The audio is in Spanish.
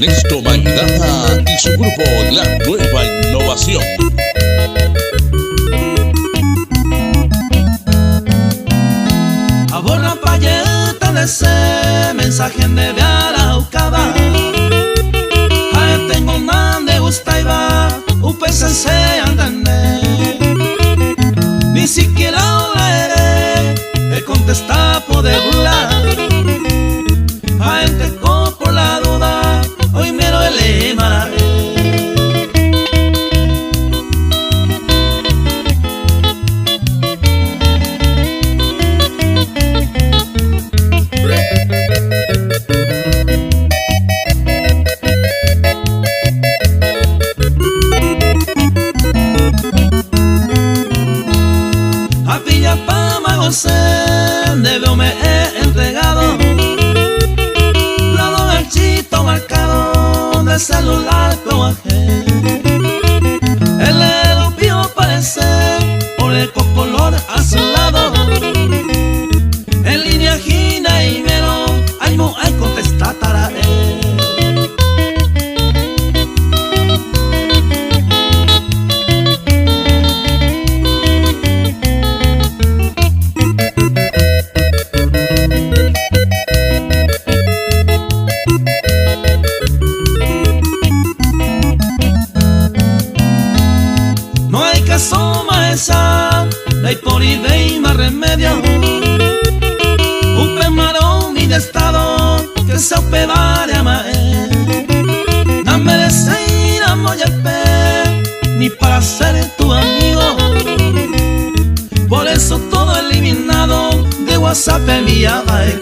Ernesto Maidana y su grupo La Nueva Innovación. Aborda payeta de ese mensaje de Araucaba. Ahí tengo man de gusta y va, UPSC andane. Ni siquiera leeré, he contestado de burlar. A gente por la duda, hoy miro el Emarae. A Villapama gocé, de veo me he entregado. Lado ganchito marcado de celular coaje. El erupio parece oleco color azulado. En línea gina y mero, ay no hay contestar tarae. No hay caso maesa, no hay por y de más remedio. Un premarón mi de estado que se opedare a mae. No merece ir a Moyalpé ni para ser tu amigo. Por eso todo eliminado de WhatsApp enviaba el